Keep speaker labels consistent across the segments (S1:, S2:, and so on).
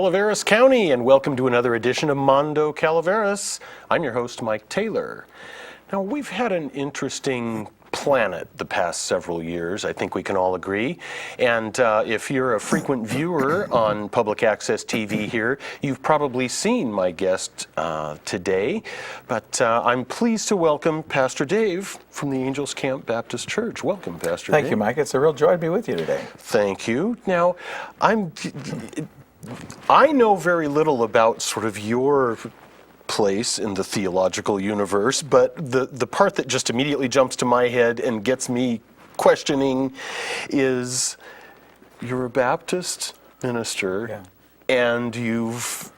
S1: Calaveras County, and welcome to another edition of Mondo Calaveras. I'm your host, Mike Taylor. Now, we've had an interesting planet the past several years, I think we can all agree. And if you're a frequent viewer on public access TV here, you've probably seen my guest today. But I'm pleased to welcome Pastor Dave from the Angels Camp Baptist Church. Welcome, Pastor Dave.
S2: Thank you, Mike. It's a real joy to be with you today.
S1: Thank you. Now, I know very little about sort of your place in the theological universe, but the part that just immediately jumps to my head and gets me questioning is you're a Baptist minister, and you've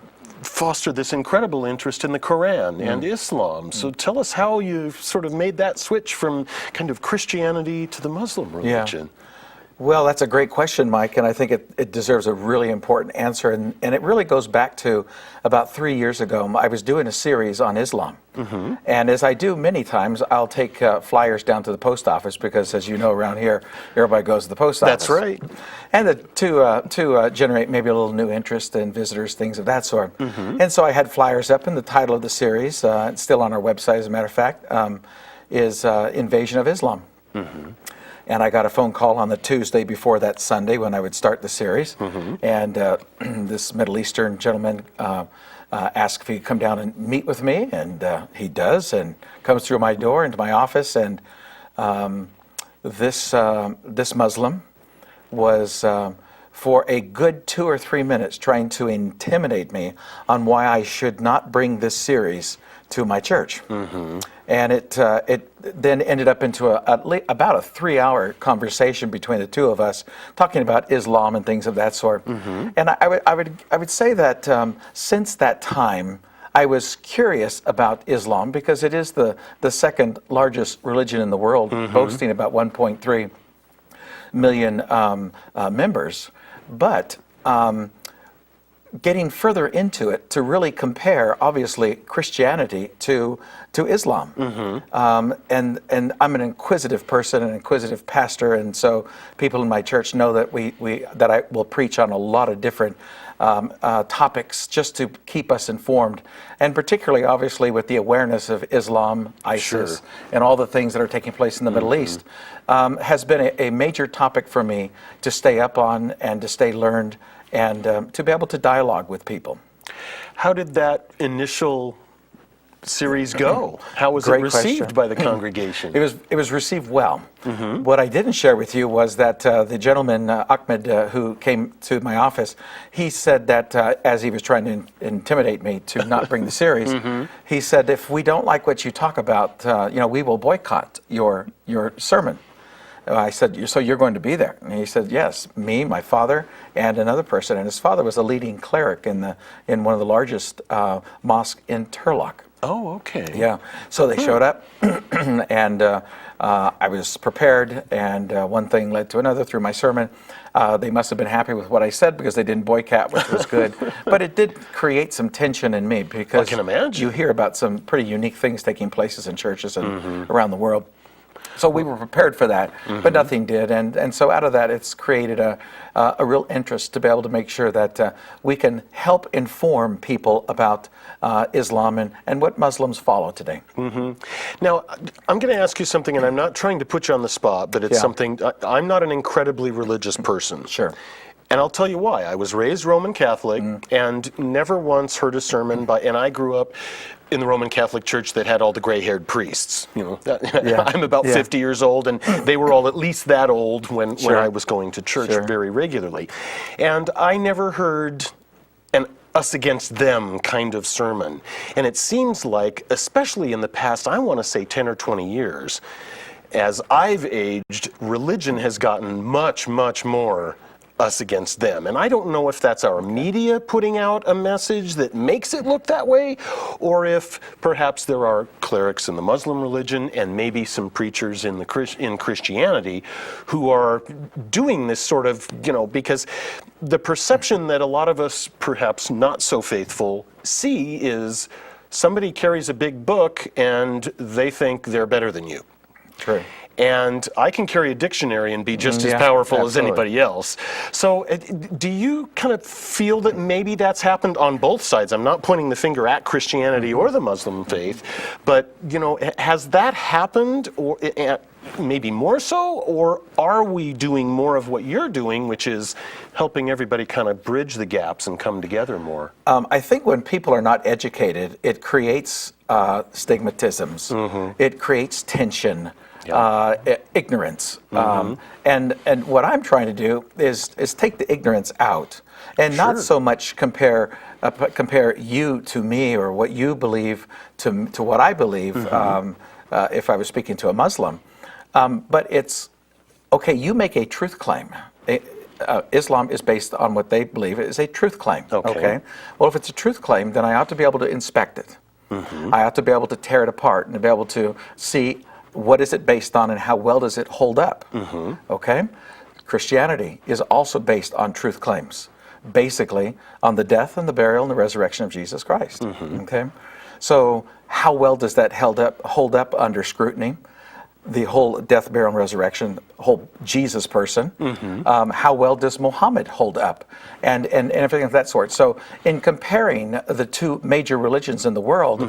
S1: fostered this incredible interest in the Quran and Islam. So tell us how you sort of made that switch from kind of Christianity to the Muslim religion.
S2: Well, that's a great question, Mike, and I think it deserves a really important answer. And it really goes back to about 3 years ago. I was doing a series on Islam. And as I do many times, I'll take flyers down to the post office because, as you know, around here, everybody goes to the post office.
S1: That's right.
S2: And to generate maybe a little new interest in visitors, things of that sort. And so I had flyers up, and the title of the series, it's still on our website, as a matter of fact, is Invasion of Islam. And I got a phone call on the Tuesday before that Sunday when I would start the series. And this Middle Eastern gentleman asked if he could come down and meet with me, and he does, and comes through my door into my office. And this Muslim was, for a good 2 or 3 minutes, trying to intimidate me on why I should not bring this series to my church. And it then ended up into about a 3-hour conversation between the two of us, talking about Islam and things of that sort. And I would say that since that time, I was curious about Islam because it is the second largest religion in the world, boasting about 1.3 million members. But getting further into it to really compare, obviously, Christianity to Islam. And I'm an inquisitive person, an inquisitive pastor, and so people in my church know that that I will preach on a lot of different topics just to keep us informed, and particularly, obviously, with the awareness of Islam, ISIS, and all the things that are taking place in the Middle East, has been a major topic for me to stay up on and to stay learned, and to be able to dialogue with people.
S1: How did that initial series go? How was it received by the congregation?
S2: It was received well. What I didn't share with you was that the gentleman, Ahmed, who came to my office, he said that as he was trying to intimidate me to not bring the series, he said, if we don't like what you talk about, we will boycott your sermon. I said, so you're going to be there? And he said, yes, me, my father, and another person. And his father was a leading cleric in one of the largest mosques in Turlock.
S1: Oh, okay.
S2: Yeah. So they showed up, and I was prepared, and one thing led to another through my sermon. They must have been happy with what I said because they didn't boycott, which was good. But it did create some tension in me because
S1: I can imagine.
S2: You hear about some pretty unique things taking places in churches and around the world. So we were prepared for that, but nothing did. And so out of that, it's created a real interest to be able to make sure that we can help inform people about Islam and what Muslims follow today.
S1: Now, I'm going to ask you something, and I'm not trying to put you on the spot, but it's something, I'm not an incredibly religious person.
S2: Sure.
S1: And I'll tell you why. I was raised Roman Catholic and never once heard a sermon and I grew up in the Roman Catholic Church that had all the gray-haired priests. I'm about 50 years old, and they were all at least that old when I was going to church very regularly. And I never heard an us against them kind of sermon. And it seems like, especially in the past, I want to say 10 or 20 years, as I've aged, religion has gotten much, much more us against them. And I don't know if that's our media putting out a message that makes it look that way, or if perhaps there are clerics in the Muslim religion and maybe some preachers in Christianity who are doing this sort of, because the perception that a lot of us, perhaps not so faithful, see is somebody carries a big book and they think they're better than you.
S2: True.
S1: and I can carry a dictionary and be just as
S2: Yeah,
S1: powerful as
S2: absolutely.
S1: anybody else. So do you kind of feel that maybe that's happened on both sides? I'm not pointing the finger at Christianity or the Muslim faith, but has that happened, or maybe more so, or are we doing more of what you're doing, which is helping everybody kind of bridge the gaps and come together more?
S2: I think when people are not educated, it creates stigmatisms. It creates tension, ignorance. And what I'm trying to do is take the ignorance out, and not so much compare you to me or what you believe to what I believe. If I was speaking to a Muslim, but it's okay. You make a truth claim. Islam is based on what they believe is a truth claim. Okay. Well, if it's a truth claim, then I ought to be able to inspect it. I ought to be able to tear it apart and be able to see what is it based on and how well does it hold up. Okay. Christianity is also based on truth claims, basically on the death and the burial and the resurrection of Jesus Christ. Okay. So how well does that hold up under scrutiny? The whole death, burial, and resurrection, whole Jesus person. How well does Muhammad hold up? And everything of that sort. So in comparing the two major religions in the world,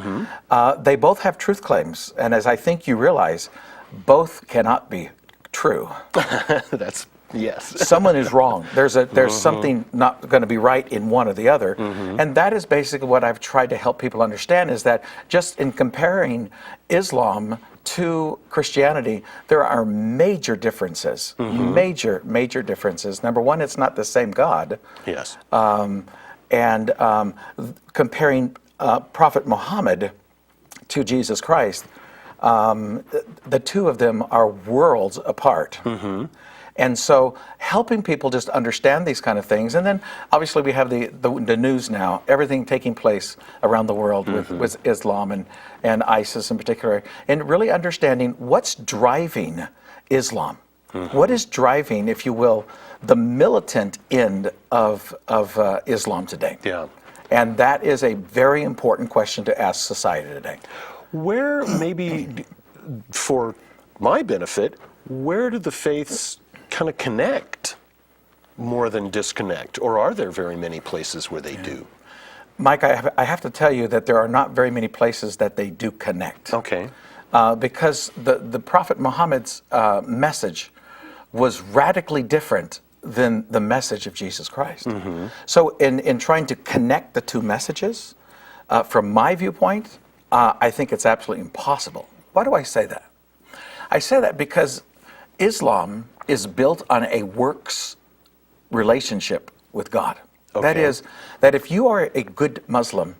S2: they both have truth claims. And as I think you realize, both cannot be true.
S1: That's yes.
S2: Someone is wrong. There's something not going to be right in one or the other. And that is basically what I've tried to help people understand, is that just in comparing Islam to Christianity, there are major differences. Major differences. Number one, it's not the same God.
S1: Yes.
S2: Comparing Prophet Muhammad to Jesus Christ, the two of them are worlds apart. And so helping people just understand these kind of things. And then obviously we have the news now, everything taking place around the world with Islam and ISIS in particular, and really understanding what's driving Islam. What is driving, if you will, the militant end of Islam today?
S1: Yeah.
S2: And that is a very important question to ask society today.
S1: Where, maybe for my benefit, where do the faiths kind of connect more than disconnect? Or are there very many places where they do?
S2: Mike, I have to tell you that there are not very many places that they do connect.
S1: Okay.
S2: Because the Prophet Muhammad's message was radically different than the message of Jesus Christ. So in trying to connect the two messages, from my viewpoint, I think it's absolutely impossible. Why do I say that? I say that because Islam is built on a works relationship with God. That is, that if you are a good Muslim,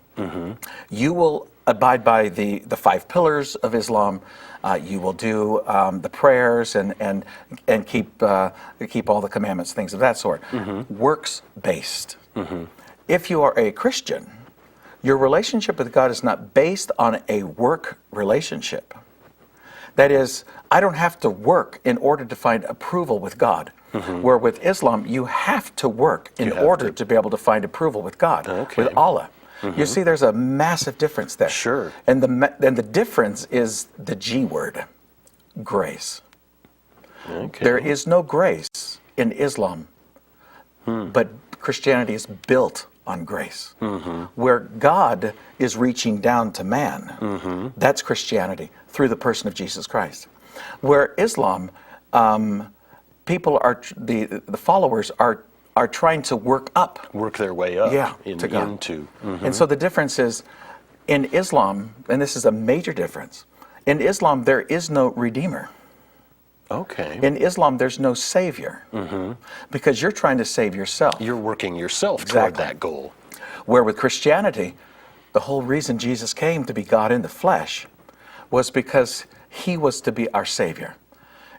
S2: you will abide by the 5 pillars of Islam. You will do the prayers and keep all the commandments, things of that sort. Works based. If you are a Christian, your relationship with God is not based on a work relationship. That is, I don't have to work in order to find approval with God. Where with Islam, you have to work in order to be able to find approval with God, with Allah. You see, there's a massive difference there.
S1: Sure.
S2: And the difference is the G word, grace. There is no grace in Islam, but Christianity is built on grace. Where God is reaching down to man, that's Christianity through the person of Jesus Christ. Where Islam, people are, the followers are trying to work
S1: their way up
S2: to God.
S1: into.
S2: And so the difference is, in Islam, and this is a major difference, in Islam there is no redeemer.
S1: Okay.
S2: In Islam there's no savior, because you're trying to save yourself.
S1: You're working yourself toward that goal.
S2: Where with Christianity, the whole reason Jesus came to be God in the flesh was because he was to be our savior.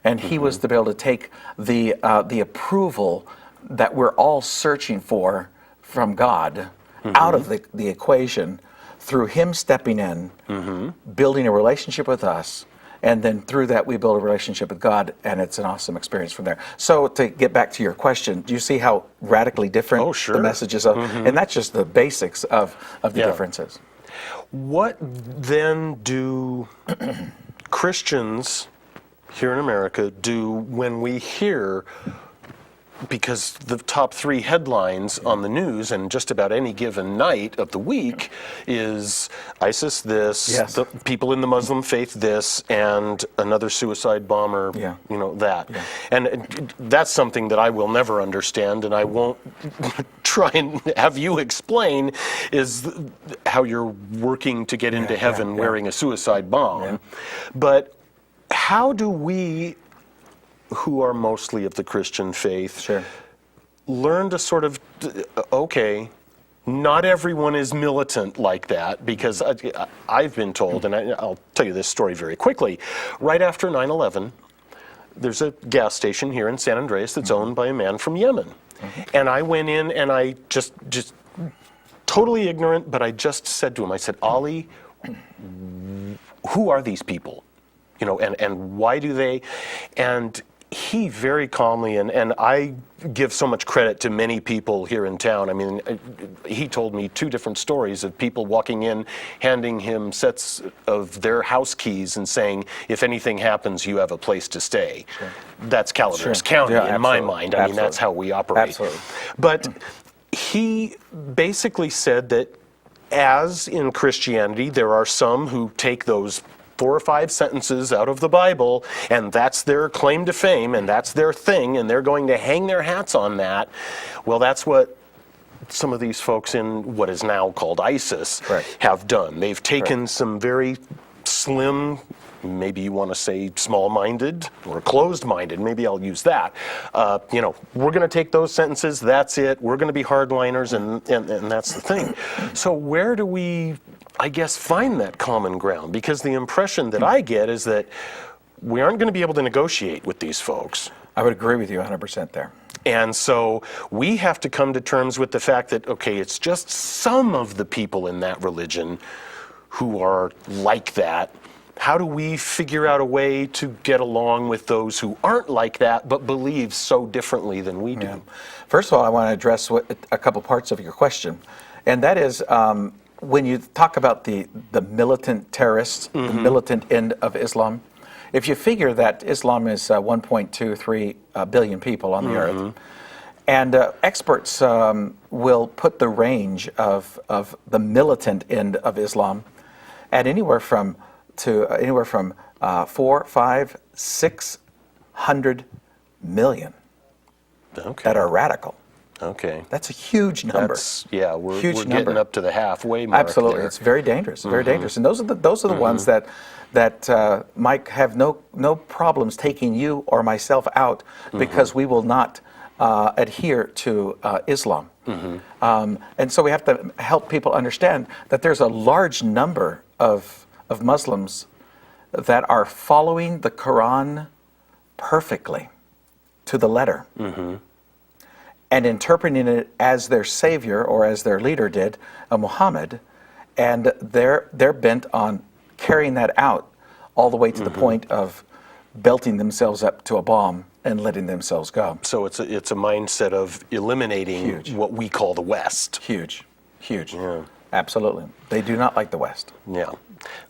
S2: And he was to be able to take the approval that we're all searching for from God out of the equation through him stepping in, building a relationship with us, and then through that we build a relationship with God, and it's an awesome experience from there. So to get back to your question, do you see how radically different the messages are? And that's just the basics of the differences.
S1: What then do Christians here in America do when we hear, because the top 3 headlines on the news and just about any given night of the week is ISIS this,
S2: Yes.
S1: the people in the Muslim faith this, and another suicide bomber,
S2: Yeah.
S1: that.
S2: Yeah.
S1: And that's something that I will never understand, and I won't try and have you explain, is how you're working to get into heaven wearing a suicide bomb.
S2: Yeah.
S1: But how do we, who are mostly of the Christian faith,
S2: Sure.
S1: learn to sort of, okay, not everyone is militant like that, because I've been told, and I'll tell you this story very quickly, right after 9/11, there's a gas station here in San Andreas that's owned by a man from Yemen. And I went in and I just totally ignorant, but I just said to him, I said, "Ali, who are these people? And why do they?" And he very calmly, and I give so much credit to many people here in town. I mean, he told me 2 different stories of people walking in, handing him sets of their house keys and saying, "If anything happens, you have a place to stay." Sure. That's Calaveras County in my mind. I mean, that's how we operate.
S2: Absolutely.
S1: But he basically said that, as in Christianity, there are some who take those 4 or 5 sentences out of the Bible, and that's their claim to fame, and that's their thing, and they're going to hang their hats on that. Well, that's what some of these folks in what is now called ISIS have done. They've taken some very slim, maybe you want to say small-minded or closed-minded, maybe I'll use that. We're going to take those sentences, that's it, we're going to be hardliners, and that's the thing. So where do we, I guess, find that common ground? Because the impression that I get is that we aren't going to be able to negotiate with these folks.
S2: I would agree with you 100% there.
S1: And so we have to come to terms with the fact that, okay, it's just some of the people in that religion who are like that. How do we figure out a way to get along with those who aren't like that but believe so differently than we do?
S2: Yeah. First of all, I want to address a couple parts of your question, and that is when you talk about the militant terrorists, the militant end of Islam. If you figure that Islam is 1.23 billion people on the earth, and experts will put the range of the militant end of Islam at anywhere from 4, 5, 600 million that are radical.
S1: Okay.
S2: That's a huge number.
S1: We're
S2: huge
S1: getting up to the halfway mark.
S2: Absolutely,
S1: there.
S2: it's very dangerous. Very dangerous, and those are the ones that might have no problems taking you or myself out because we will not adhere to Islam. And so we have to help people understand that there's a large number of Muslims that are following the Quran perfectly to the letter. And interpreting it as their savior or as their leader did, Muhammad, and they're bent on carrying that out all the way to the point of belting themselves up to a bomb and letting themselves go.
S1: So it's a mindset of eliminating what we call the West.
S2: Huge.
S1: Yeah.
S2: Absolutely. They do not like the West.
S1: Yeah.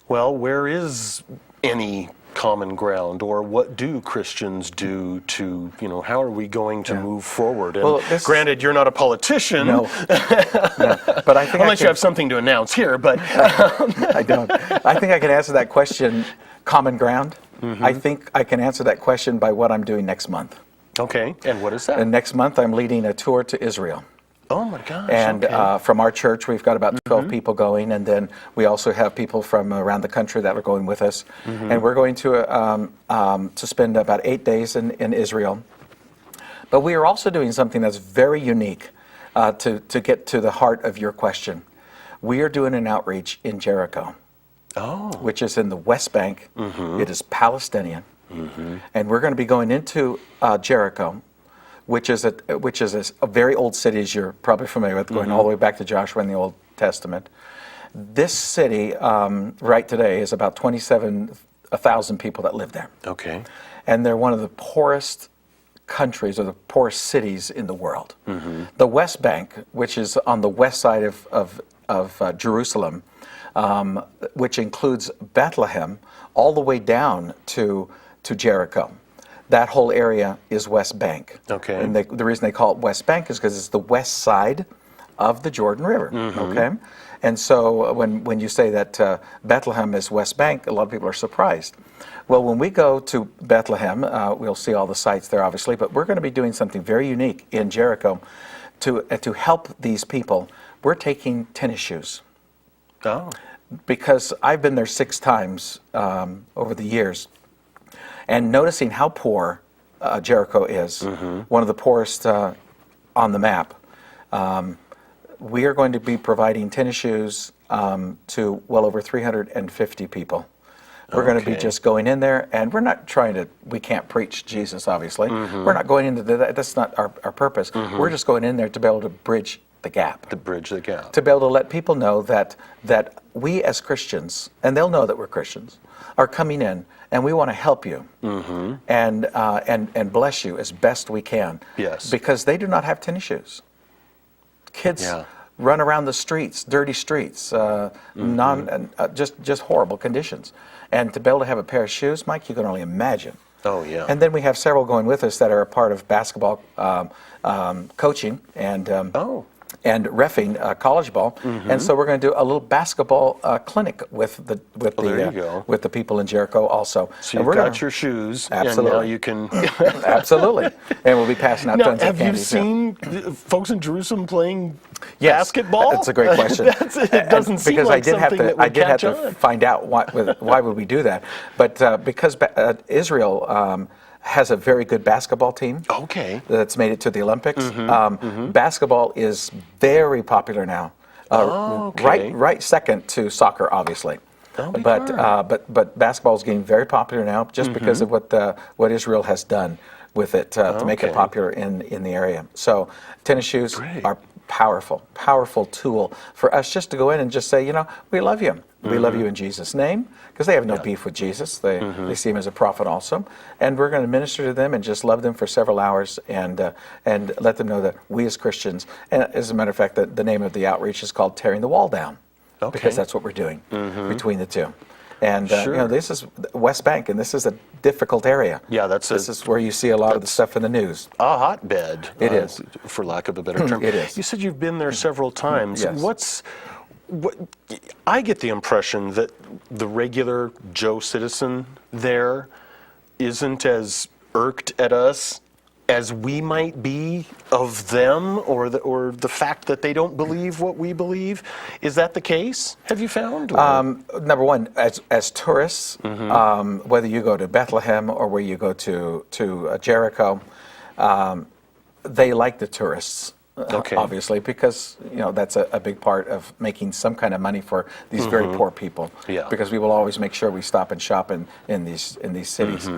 S1: Well, where is any common ground, or what do Christians do to, how are we going to move forward? And granted, you're not a politician.
S2: No. But I think
S1: unless you have something to announce here, but
S2: I don't. I think I can answer that question, common ground. I think I can answer that question by what I'm doing next month.
S1: Okay, and what is that?
S2: And next month I'm leading a tour to Israel.
S1: Oh my gosh.
S2: And from our church, we've got about 12 people going, and then we also have people from around the country that are going with us. And we're going to spend about 8 days in Israel. But we are also doing something that's very unique to get to the heart of your question. We are doing an outreach in Jericho, which is in the West Bank. It is Palestinian. And we're going to be going into Jericho, which is a very old city, as you're probably familiar with, going all the way back to Joshua in the Old Testament. This city, right today, is about 27,000 people that live there.
S1: Okay.
S2: And they're one of the poorest countries or the poorest cities in the world. The West Bank, which is on the west side of Jerusalem, which includes Bethlehem, all the way down to to Jericho. That whole area is West Bank.
S1: Okay.
S2: And the reason they call it West Bank is because it's the west side of the Jordan River. Okay. And so when you say that Bethlehem is West Bank, a lot of people are surprised. Well, when we go to Bethlehem, we'll see all the sites there, obviously, but we're going to be doing something very unique in Jericho to help these people. We're taking tennis shoes.
S1: Oh.
S2: Because I've been there 6 times over the years, and noticing how poor Jericho is, one of the poorest on the map. We are going to be providing tennis shoes to well over 350 people. We're going to be just going in there, and we're not trying to, we can't preach Jesus, obviously. We're not going into that, that's not our purpose. We're just going in there to be able to bridge the gap.
S1: To bridge the gap.
S2: To be able to let people know that we as Christians, and they'll know that we're Christians, are coming in, and we want to help you and bless you as best we can.
S1: Yes.
S2: Because they do not have tennis shoes. Kids run around the streets, dirty streets, just horrible conditions. And to be able to have a pair of shoes, Mike, you can only imagine.
S1: Oh, yeah.
S2: And then we have several going with us that are a part of basketball coaching and reffing college ball. And so we're going to do a little basketball clinic with the people in Jericho also.
S1: So you've got your shoes, and now you can...
S2: Absolutely. And we'll be passing out tons of candy.
S1: Have you seen folks in Jerusalem playing basketball?
S2: That's a great question.
S1: It doesn't seem like something that would catch on.
S2: I did have to find out why would we do that. But because Israel has a very good basketball team.
S1: Okay.
S2: That's made it to the Olympics. Basketball is very popular now. Right second to soccer, obviously. But basketball is getting very popular now, just because of what Israel has done with it to make it popular in the area. So tennis shoes are powerful tool for us just to go in and just say, we love you. We love you in Jesus' name, because they have no beef with Jesus. They see him as a prophet also. And we're going to minister to them and just love them for several hours and let them know that we as Christians, and as a matter of fact, the name of the outreach is called Tearing the Wall Down, because that's what we're doing between the two. And this is West Bank, and this is a difficult area.
S1: Yeah,
S2: this is where you see a lot of the stuff in the news.
S1: A hotbed.
S2: It is,
S1: for lack of a better term.
S2: It is.
S1: You said you've been there several times.
S2: Yes.
S1: I get the impression that the regular Joe citizen there isn't as irked at us as we might be of them, or the fact that they don't believe what we believe. Is that the case? Have you found?
S2: Number one, as tourists, whether you go to Bethlehem or where you go to Jericho, they like the tourists. Obviously, because that's a big part of making some kind of money for these very poor people.
S1: Yeah.
S2: Because we will always make sure we stop and shop in these cities.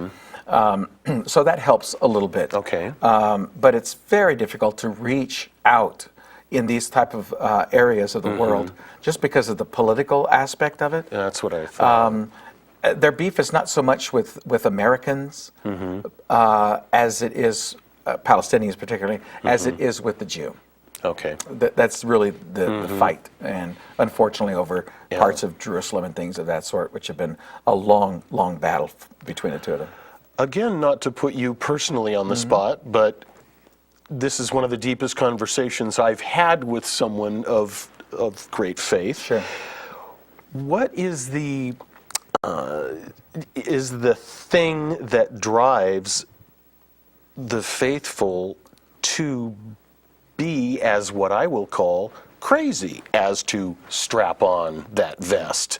S2: So that helps a little bit.
S1: Okay.
S2: But it's very difficult to reach out in these type of areas of the world, just because of the political aspect of it.
S1: Yeah, that's what I thought.
S2: Their beef is not so much with Americans as it is Palestinians, particularly, as it is with the Jew.
S1: Okay.
S2: That's really the fight, and unfortunately over parts of Jerusalem and things of that sort, which have been a long battle between the two of them.
S1: Again, not to put you personally on the spot, but this is one of the deepest conversations I've had with someone of great faith.
S2: Sure.
S1: What is the thing that drives the faithful to be, as what I will call, crazy, as to strap on that vest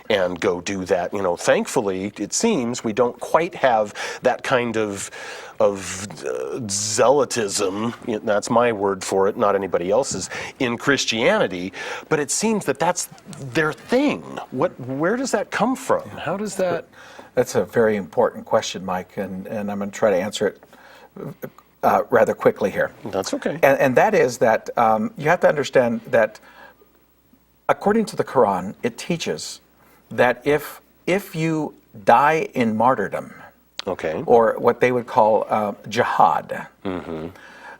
S1: and go do that? Thankfully, it seems we don't quite have that kind of zealotism, that's my word for it, not anybody else's, in Christianity, but it seems that that's their thing. Where does that come from? How does that...
S2: That's a very important question, Mike, and I'm going to try to answer it rather quickly here.
S1: That's okay.
S2: And that is that you have to understand that according to the Quran, it teaches that if you die in martyrdom, or what they would call jihad,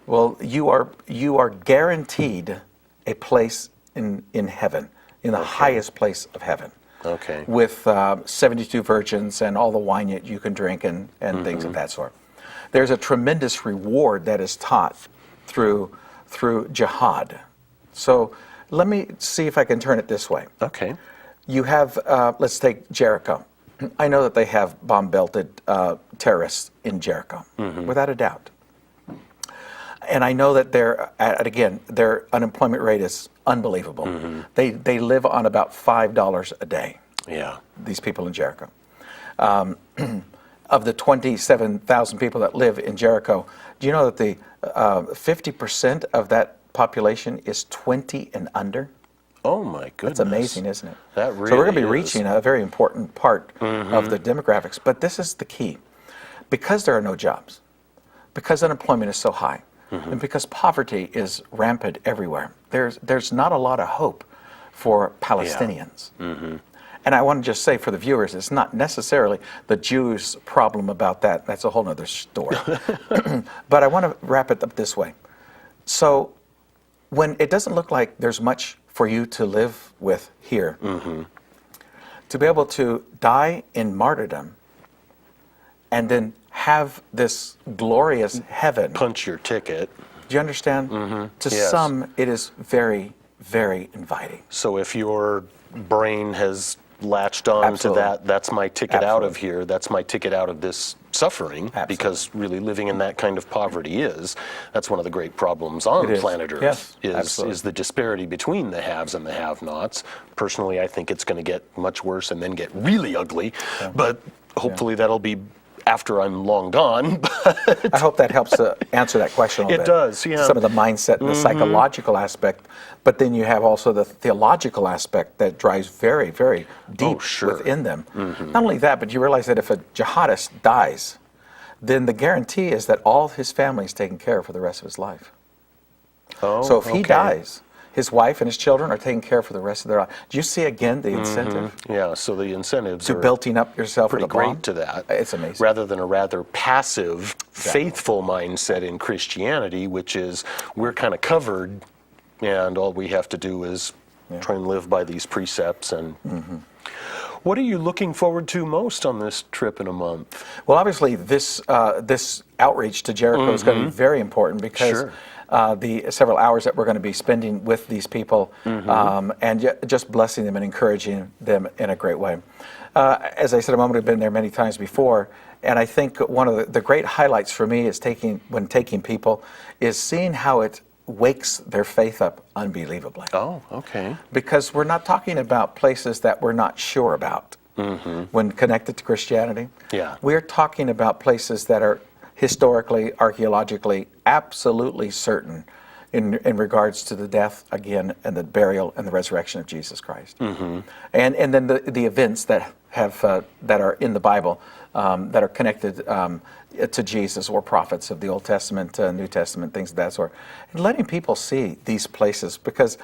S2: well, you are guaranteed a place in heaven, in the highest place of heaven.
S1: Okay.
S2: with 72 virgins and all the wine you can drink and things of that sort. There's a tremendous reward that is taught through jihad. So let me see if I can turn it this way.
S1: Okay.
S2: You have, let's take Jericho. I know that they have bomb-belted terrorists in Jericho, without a doubt. And I know that their unemployment rate is unbelievable. They live on about $5 a day.
S1: Yeah.
S2: These people in Jericho. Of the 27,000 people that live in Jericho, do you know that the 50% of that population is 20 and under?
S1: Oh my goodness.
S2: That's amazing, isn't it?
S1: That really
S2: So we're going to be
S1: is.
S2: reaching a very important part of the demographics. But this is the key. Because there are no jobs, because unemployment is so high, and because poverty is rampant everywhere, there's not a lot of hope for Palestinians. And I want to just say for the viewers, it's not necessarily the Jews' problem about that. That's a whole other story. But I want to wrap it up this way. So when it doesn't look like there's much for you to live with here, to be able to die in martyrdom and then have this glorious heaven.
S1: Punch your ticket.
S2: Do you understand? To
S1: Yes.
S2: some, it is very, very inviting.
S1: So if your brain has latched on
S2: Absolutely.
S1: to that, that's my ticket out of
S2: Absolutely.
S1: here, that's my ticket out of this suffering,
S2: Absolutely.
S1: because really living in that kind of poverty that's one of the great problems on
S2: It is.
S1: planet Earth,
S2: Yes,
S1: is
S2: absolutely.
S1: the disparity between the haves and the have-nots. Personally, I think it's going to get much worse and then get really ugly, but hopefully that'll be after I'm long gone.
S2: I hope that helps to answer that question a little
S1: It
S2: bit.
S1: does, yeah.
S2: Some of the mindset and the psychological aspect, but then you have also the theological aspect that drives very, very deep
S1: sure.
S2: within them. Not only that, but you realize that if a jihadist dies, then the guarantee is that all his family is taken care of for the rest of his life.
S1: Oh,
S2: So if he
S1: okay.
S2: dies, his wife and his children are taken care of for the rest of their life. Do you see again the incentive
S1: Yeah, so the incentives
S2: to
S1: are
S2: building up yourself
S1: pretty
S2: with a bomb?
S1: great to that.
S2: It's amazing.
S1: Rather than a rather passive, faithful mindset in Christianity, which is we're kind of covered, and all we have to do is try and live by these precepts. And what are you looking forward to most on this trip in a month?
S2: Well, obviously, this outreach to Jericho is going to be very important because
S1: Sure.
S2: The several hours that we're going to be spending with these people and just blessing them and encouraging them in a great way. As I said a moment ago, I've been there many times before, and I think one of the great highlights for me is when taking people is seeing how it wakes their faith up unbelievably.
S1: Oh, okay.
S2: Because we're not talking about places that we're not sure about when connected to Christianity.
S1: Yeah.
S2: We're talking about places that are historically, archaeologically, absolutely certain in regards to the death, again, and the burial and the resurrection of Jesus Christ. And then the events that are in the Bible that are connected to Jesus or prophets of the Old Testament, New Testament, things of that sort. And letting people see these places, because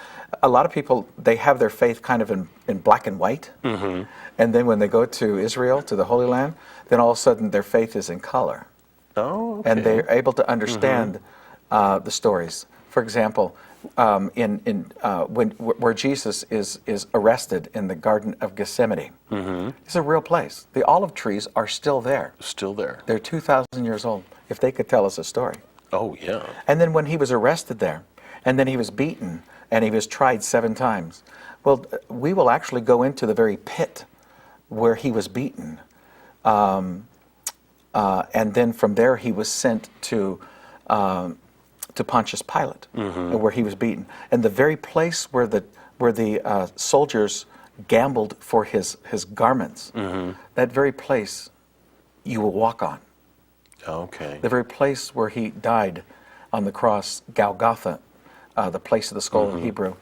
S2: a lot of people, they have their faith kind of in black and white. And then when they go to Israel, to the Holy Land, then all of a sudden their faith is in color.
S1: Oh, okay.
S2: And they're able to understand the stories. For example, where Jesus is arrested in the Garden of Gethsemane, it's a real place. The olive trees are still there.
S1: Still there.
S2: They're 2,000 years old. If they could tell us a story.
S1: Oh, yeah.
S2: And then when he was arrested there, and then he was beaten, and he was tried 7 times. Well, we will actually go into the very pit where he was beaten. And then from there he was sent to Pontius Pilate, where he was beaten. And the very place where the soldiers gambled for his garments, that very place you will walk on.
S1: Okay.
S2: The very place where he died on the cross, Golgotha, the place of the skull in Hebrew,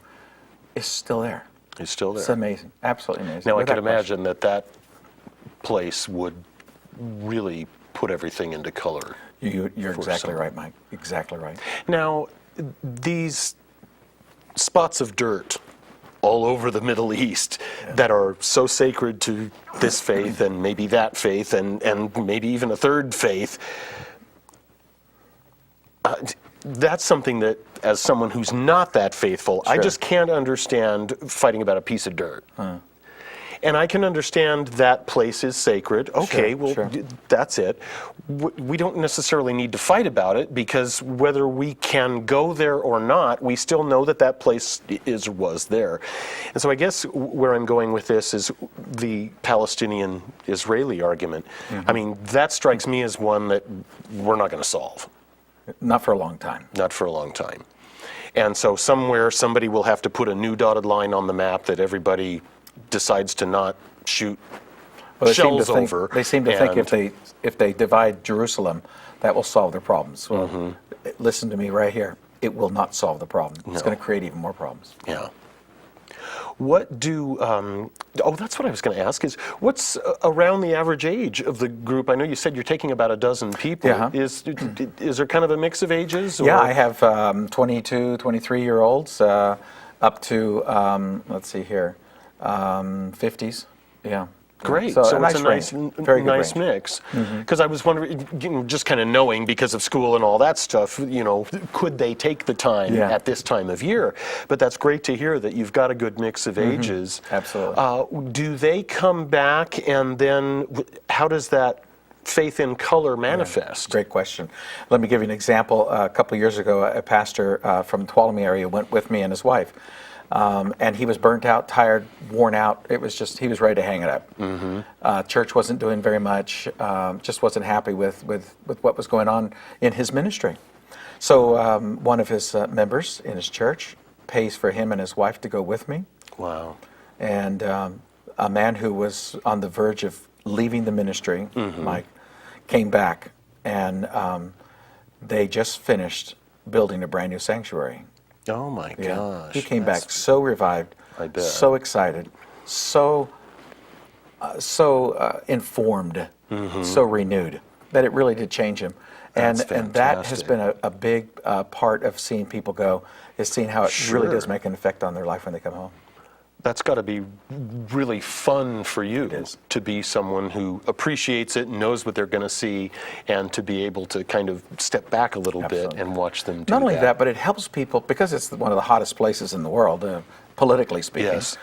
S2: is still there.
S1: It's still there.
S2: It's amazing, absolutely amazing.
S1: Now, I
S2: Without
S1: can
S2: question.
S1: imagine that place would really put everything into color.
S2: You're
S1: for
S2: exactly
S1: some.
S2: right, Mike. Exactly right.
S1: Now, these spots of dirt all over the Middle East that are so sacred to this faith and maybe that faith and maybe even a third faith, that's something that, as someone who's not that faithful, I
S2: Sure.
S1: just can't understand fighting about a piece of dirt. And I can understand that place is sacred. Okay,
S2: Sure,
S1: well,
S2: sure.
S1: that's it. We don't necessarily need to fight about it, because whether we can go there or not, we still know that that place was there. And so I guess where I'm going with this is the Palestinian-Israeli argument. I mean, that strikes me as one that we're not going to solve.
S2: Not for a long time.
S1: Not for a long time. And so somewhere somebody will have to put a new dotted line on the map that everybody decides to not shoot shells over.
S2: They seem to think if they divide Jerusalem, that will solve their problems. Well, listen to me right here. It will not solve the problem. It's going to create even more problems.
S1: Yeah. What do, that's what I was going to ask, is what's around the average age of the group? I know you said you're taking about a dozen people.
S2: Yeah.
S1: Is there kind of a mix of ages? Or?
S2: Yeah, I have 22, 23-year-olds up to, let's see here, 50s. Yeah.
S1: Great.
S2: So,
S1: So
S2: a
S1: it's a nice,
S2: very good
S1: nice
S2: range.
S1: mix. Because I was wondering, just kind of knowing because of school and all that stuff, could they take the time at this time of year? But that's great to hear that you've got a good mix of ages.
S2: Absolutely.
S1: Do they come back, and then how does that faith in color manifest?
S2: Great question. Let me give you an example. A couple of years ago, a pastor from the Tuolumne area went with me and his wife. And he was burnt out, tired, worn out. It was just, he was ready to hang it up. Church wasn't doing very much, just wasn't happy with what was going on in his ministry. So one of his members in his church pays for him and his wife to go with me.
S1: Wow.
S2: And a man who was on the verge of leaving the ministry, Mike, came back, and they just finished building a brand new sanctuary.
S1: Oh my gosh.
S2: He came back so revived,
S1: I bet.
S2: so excited, so informed, so renewed, that it really did change him. And that has been a big part of seeing people go, is seeing how it really does make an effect on their life when they come home.
S1: That's got to be really fun for you to be someone who appreciates it, knows what they're going to see, and to be able to kind of step back a little bit and watch them do
S2: Not only that, but it helps people, because it's one of the hottest places in the world, politically speaking.
S1: Yes.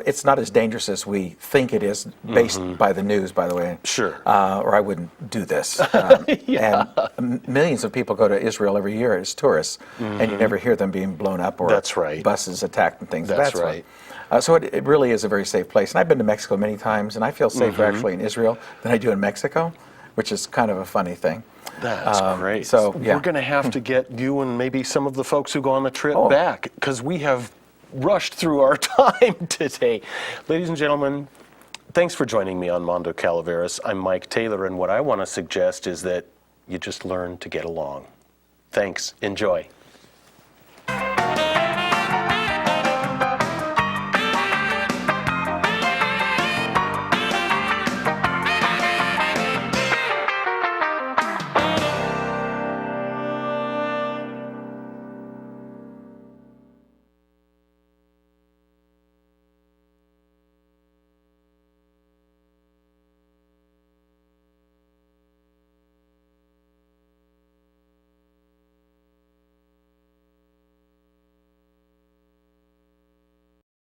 S2: It's not as dangerous as we think it is, based by the news, by the way.
S1: Sure.
S2: Or I wouldn't do this. And millions of people go to Israel every year as tourists, and you never hear them being blown up or buses attacked and things.
S1: That's right.
S2: So it really is a very safe place. And I've been to Mexico many times, and I feel safer actually in Israel than I do in Mexico, which is kind of a funny thing.
S1: That's great.
S2: So
S1: we're going to have to get you and maybe some of the folks who go on the trip back, because we have rushed through our time today. Ladies and gentlemen, thanks for joining me on Mondo Calaveras. I'm Mike Taylor, and what I want to suggest is that you just learn to get along. Thanks. Enjoy.